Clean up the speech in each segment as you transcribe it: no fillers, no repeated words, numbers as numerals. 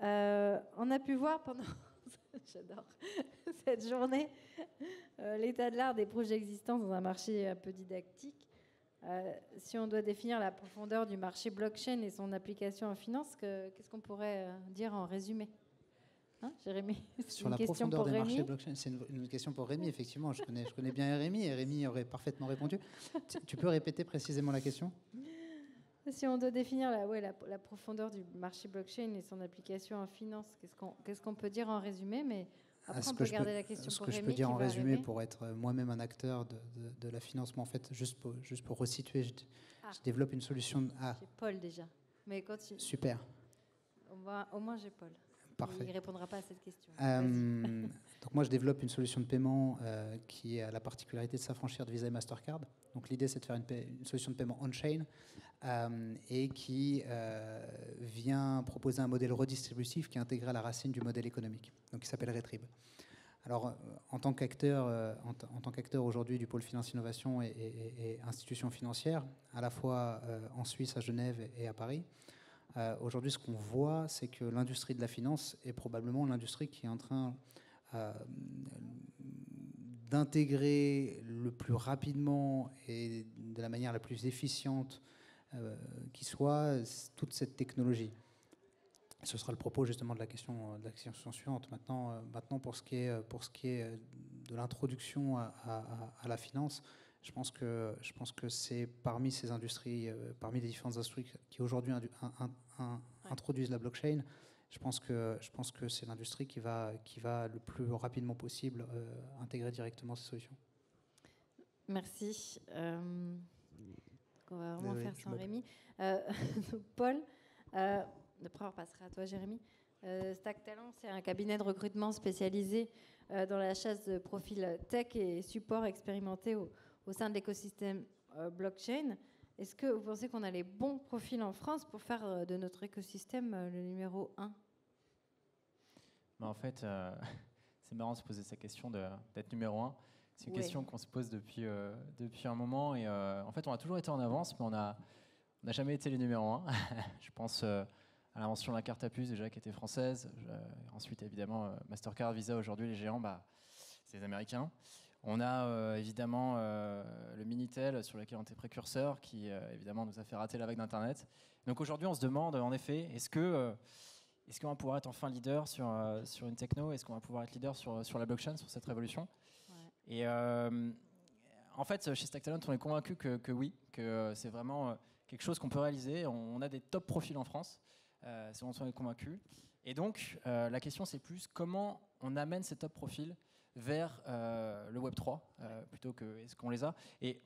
On a pu voir pendant j'adore cette journée l'état de l'art des projets existants dans un marché un peu didactique. Si on doit définir la profondeur du marché blockchain et son application en finance, qu'est-ce qu'on pourrait dire en résumé, hein, Jérémy? Sur la profondeur des marchés blockchain, c'est une question pour Rémi, effectivement. Je connais bien Rémi et Rémi aurait parfaitement répondu. Tu peux répéter précisément la question? Si on doit définir la profondeur du marché blockchain et son application en finance, qu'est-ce qu'on peut dire en résumé? Mais après, on peut garder la question pour Rémi. Ce que je peux dire en résumé, pour être moi-même un acteur de la finance, mais en fait, juste pour resituer, je développe une solution. J'ai Paul déjà. Mais continue. Super. Au moins, j'ai Paul. Parfait. Il ne répondra pas à cette question. Donc moi, je développe une solution de paiement qui a la particularité de s'affranchir de Visa et Mastercard. Donc l'idée, c'est de faire une solution de paiement on-chain et qui vient proposer un modèle redistributif qui est intégré à la racine du modèle économique, donc qui s'appelle Retrib. Alors, en tant qu'acteur aujourd'hui du pôle finance innovation et institutions financières, à la fois en Suisse, à Genève et à Paris, aujourd'hui, ce qu'on voit, c'est que l'industrie de la finance est probablement l'industrie qui est en train d'intégrer le plus rapidement et de la manière la plus efficiente qui soit toute cette technologie. Ce sera le propos justement de la question suivante. Maintenant pour ce qui est de l'introduction à la finance, je pense que c'est parmi ces industries, parmi les différentes industries qui aujourd'hui introduisent la blockchain, je pense que c'est l'industrie qui va le plus rapidement possible intégrer directement ces solutions. Merci. On va vraiment faire sans Rémi. Paul, après on passera à toi, Jérémy. Stack Talent, c'est un cabinet de recrutement spécialisé dans la chasse de profils tech et support expérimentés au sein de l'écosystème blockchain. Est-ce que vous pensez qu'on a les bons profils en France pour faire de notre écosystème le numéro 1? En fait, c'est marrant de se poser cette question d'être numéro 1. C'est une question qu'on se pose depuis un moment. Et en fait, on a toujours été en avance, mais on n'a jamais été les numéros 1. Je pense à l'invention de la carte à puce, déjà, qui était française. Ensuite, évidemment, Mastercard, Visa, aujourd'hui, les géants, c'est les Américains. On a évidemment le Minitel, sur lequel on était précurseur, qui évidemment nous a fait rater la vague d'Internet. Donc aujourd'hui, on se demande, en effet, est-ce qu'on va pouvoir être enfin leader sur une techno? Est-ce qu'on va pouvoir être leader sur la blockchain, sur cette révolution? Ouais. Et en fait, chez Stack Talent, on est convaincu que oui, que c'est vraiment quelque chose qu'on peut réaliser. On a des top profils en France, c'est dont on est convaincu. Et donc, la question, c'est plus comment on amène ces top profils vers le Web3, plutôt que est-ce qu'on les a. Et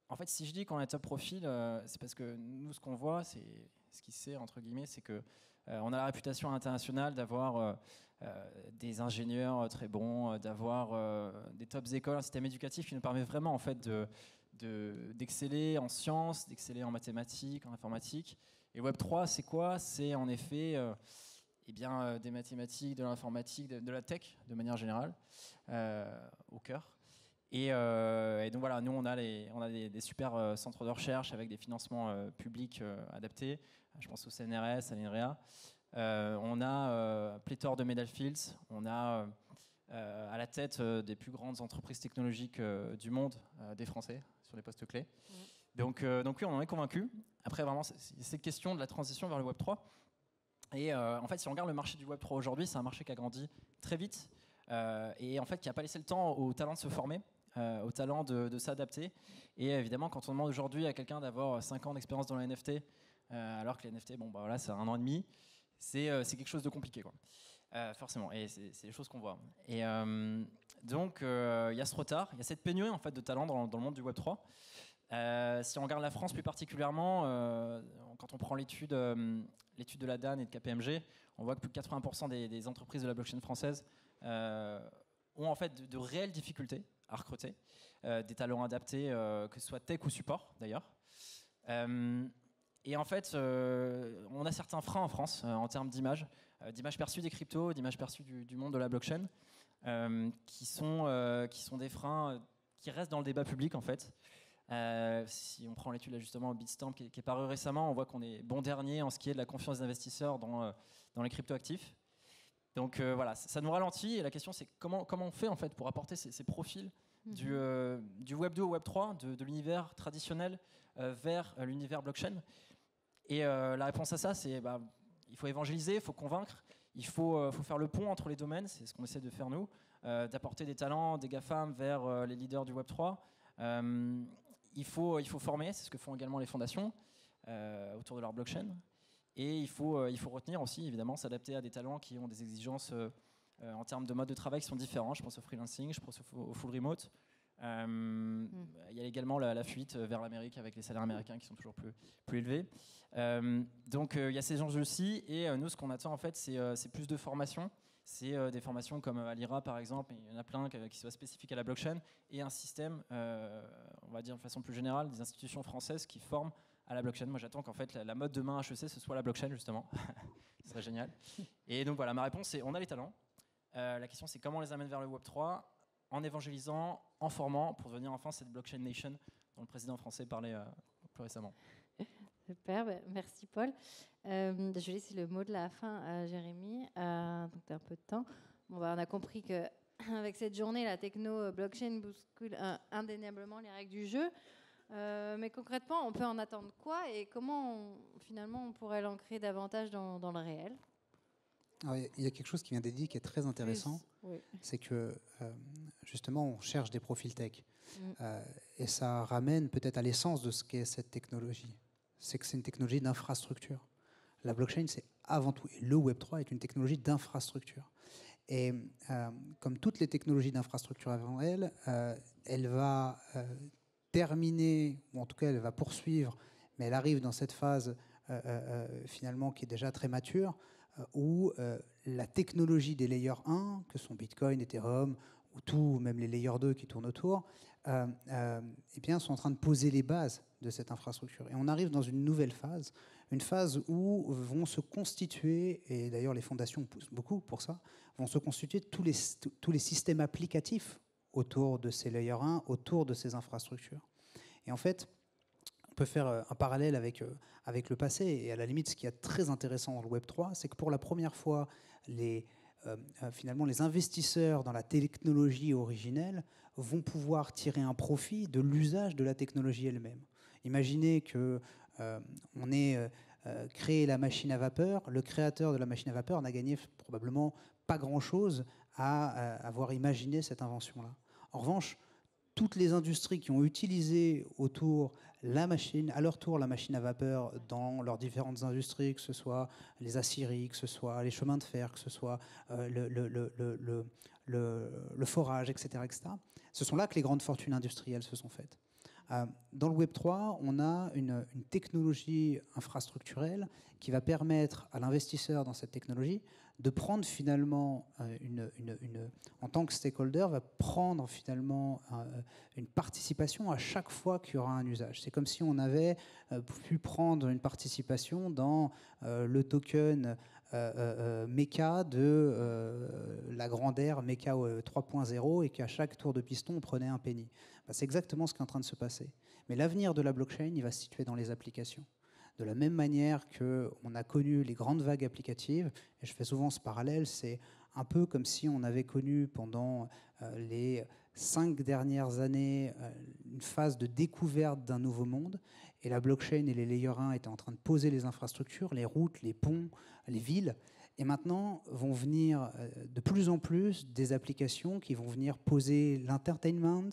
en fait, si je dis qu'on a top profil, c'est parce que nous, ce qu'on voit, c'est ce qui sait, entre guillemets, c'est que on a la réputation internationale d'avoir des ingénieurs très bons, d'avoir des tops écoles, un système éducatif qui nous permet vraiment en fait d'exceller en sciences, d'exceller en mathématiques, en informatique. Et Web3, c'est quoi? C'est en effet des mathématiques, de l'informatique, de la tech de manière générale, au cœur. Et donc voilà, nous on a des super centres de recherche avec des financements publics adaptés. Je pense au CNRS, à l'INREA. On a pléthore de medal fields. On a à la tête des plus grandes entreprises technologiques du monde, des Français sur les postes clés. Donc oui, on en est convaincus. Après vraiment, c'est cette question de la transition vers le Web 3. Et en fait, si on regarde le marché du Web 3 aujourd'hui, c'est un marché qui a grandi très vite et en fait qui n'a pas laissé le temps aux talents de se former. Au talent de s'adapter. Et évidemment, quand on demande aujourd'hui à quelqu'un d'avoir 5 ans d'expérience dans la NFT, alors que les NFT, c'est 1 an et demi, c'est quelque chose de compliqué, quoi. Forcément. Et c'est les choses qu'on voit. Et donc, il y a ce retard, il y a cette pénurie en fait, de talent dans le monde du Web3. Si on regarde la France plus particulièrement, quand on prend l'étude de la DAN et de KPMG, on voit que plus de 80% des entreprises de la blockchain française ont en fait de réelles difficultés à recruter, des talents adaptés, que ce soit tech ou support d'ailleurs. Et en fait, on a certains freins en France en termes d'image perçue des cryptos, d'image perçue du monde de la blockchain, qui sont des freins qui restent dans le débat public en fait. Si on prend l'étude là justement Bitstamp qui est parue récemment, on voit qu'on est bon dernier en ce qui est de la confiance des investisseurs dans les cryptoactifs. Donc voilà, ça nous ralentit et la question c'est comment on fait en fait pour apporter ces profils du Web 2 au Web 3, de l'univers traditionnel vers l'univers blockchain. Et la réponse à ça c'est il faut évangéliser, il faut convaincre, il faut faire le pont entre les domaines, c'est ce qu'on essaie de faire nous, d'apporter des talents, des GAFAM vers les leaders du Web 3. Il faut former, c'est ce que font également les fondations autour de leur blockchain. Et il faut retenir aussi, évidemment, s'adapter à des talents qui ont des exigences en termes de mode de travail qui sont différents. Je pense au freelancing, je pense au full remote. Il y a également la fuite vers l'Amérique avec les salaires américains qui sont toujours plus élevés. Donc il y a ces enjeux-ci. Et nous, ce qu'on attend, en fait, c'est plus de formation. C'est des formations comme Alira par exemple, il y en a plein qui soient spécifiques à la blockchain, et un système, on va dire de façon plus générale, des institutions françaises qui forment à la blockchain. Moi j'attends qu'en fait la mode demain HEC ce soit la blockchain justement, ce serait génial. Et donc voilà, ma réponse c'est on a les talents, la question c'est comment on les amène vers le Web3, en évangélisant, en formant, pour devenir enfin cette blockchain nation dont le président français parlait plus récemment. Super, merci Paul. Je vais laisser le mot de la fin à Jérémy. Donc tu as un peu de temps. Bon, on a compris qu'avec cette journée, la techno blockchain bouscule indéniablement les règles du jeu. Mais concrètement, on peut en attendre quoi et comment finalement on pourrait l'ancrer davantage dans le réel? Alors, il y a quelque chose qui vient d'être dit qui est très intéressant. Oui. C'est que justement, on cherche des profils tech. Et ça ramène peut-être à l'essence de ce qu'est cette technologie. C'est que c'est une technologie d'infrastructure. La blockchain, c'est avant tout, et le Web3 est une technologie d'infrastructure. Et comme toutes les technologies d'infrastructure avant elle, elle va terminer, ou en tout cas elle va poursuivre, mais elle arrive dans cette phase finalement qui est déjà très mature, où la technologie des layers 1, que sont Bitcoin, Ethereum, ou tout, même les layers 2 qui tournent autour, eh bien, sont en train de poser les bases de cette infrastructure. Et on arrive dans une nouvelle phase, une phase où vont se constituer, et d'ailleurs les fondations poussent beaucoup pour ça, vont se constituer tous les systèmes applicatifs autour de ces layers 1, autour de ces infrastructures. Et en fait, on peut faire un parallèle avec le passé, et à la limite, ce qui est très intéressant dans le Web3, c'est que pour la première fois, finalement, les investisseurs dans la technologie originelle vont pouvoir tirer un profit de l'usage de la technologie elle-même. Imaginez qu'on ait créé la machine à vapeur, le créateur de la machine à vapeur n'a gagné probablement pas grand-chose à avoir imaginé cette invention-là. En revanche, toutes les industries qui ont utilisé à leur tour la machine à vapeur dans leurs différentes industries, que ce soit les aciéries, que ce soit les chemins de fer, que ce soit le forage, etc., etc., ce sont là que les grandes fortunes industrielles se sont faites. Dans le Web3, on a une technologie infrastructurelle qui va permettre à l'investisseur dans cette technologie de prendre finalement, en tant que stakeholder, va prendre finalement une participation à chaque fois qu'il y aura un usage. C'est comme si on avait pu prendre une participation dans le token Mecha de la grande ère Mecha 3.0 et qu'à chaque tour de piston, on prenait un penny. C'est exactement ce qui est en train de se passer. Mais l'avenir de la blockchain, il va se situer dans les applications. De la même manière qu'on a connu les grandes vagues applicatives, et je fais souvent ce parallèle, c'est un peu comme si on avait connu pendant les 5 dernières années une phase de découverte d'un nouveau monde, et la blockchain et les layers 1 étaient en train de poser les infrastructures, les routes, les ponts, les villes, et maintenant vont venir de plus en plus des applications qui vont venir poser l'entertainment,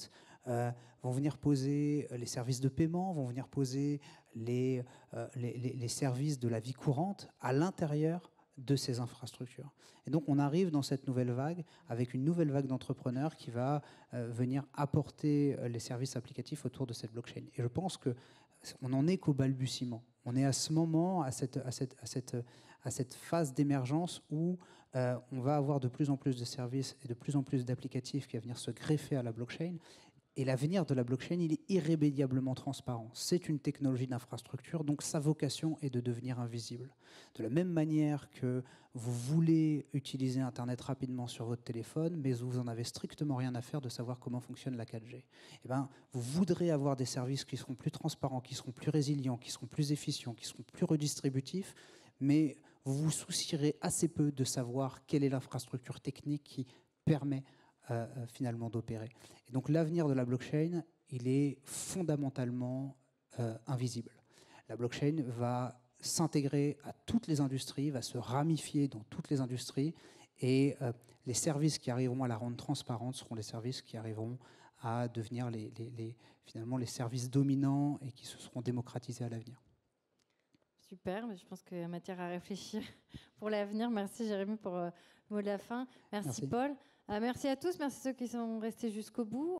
vont venir poser les services de paiement, vont venir poser les services de la vie courante à l'intérieur de ces infrastructures. Et donc on arrive dans cette nouvelle vague avec une nouvelle vague d'entrepreneurs qui va venir apporter les services applicatifs autour de cette blockchain. Et je pense qu'on n'en est qu'au balbutiement. On est à ce moment, à cette phase d'émergence où on va avoir de plus en plus de services et de plus en plus d'applicatifs qui vont venir se greffer à la blockchain. Et l'avenir de la blockchain, il est irrémédiablement transparent. C'est une technologie d'infrastructure, donc sa vocation est de devenir invisible. De la même manière que vous voulez utiliser Internet rapidement sur votre téléphone, mais vous n'en avez strictement rien à faire de savoir comment fonctionne la 4G. Eh ben, vous voudrez avoir des services qui seront plus transparents, qui seront plus résilients, qui seront plus efficients, qui seront plus redistributifs, mais vous vous soucierez assez peu de savoir quelle est l'infrastructure technique qui permet finalement d'opérer. Et donc l'avenir de la blockchain, il est fondamentalement invisible. La blockchain va s'intégrer à toutes les industries, va se ramifier dans toutes les industries, et les services qui arriveront à la rendre transparente seront les services qui arriveront à devenir finalement les services dominants et qui se seront démocratisés à l'avenir. Super, je pense qu'il y a matière à réfléchir pour l'avenir. Merci Jérémy pour le mot de la fin. Merci. Paul. Merci à tous, merci à ceux qui sont restés jusqu'au bout.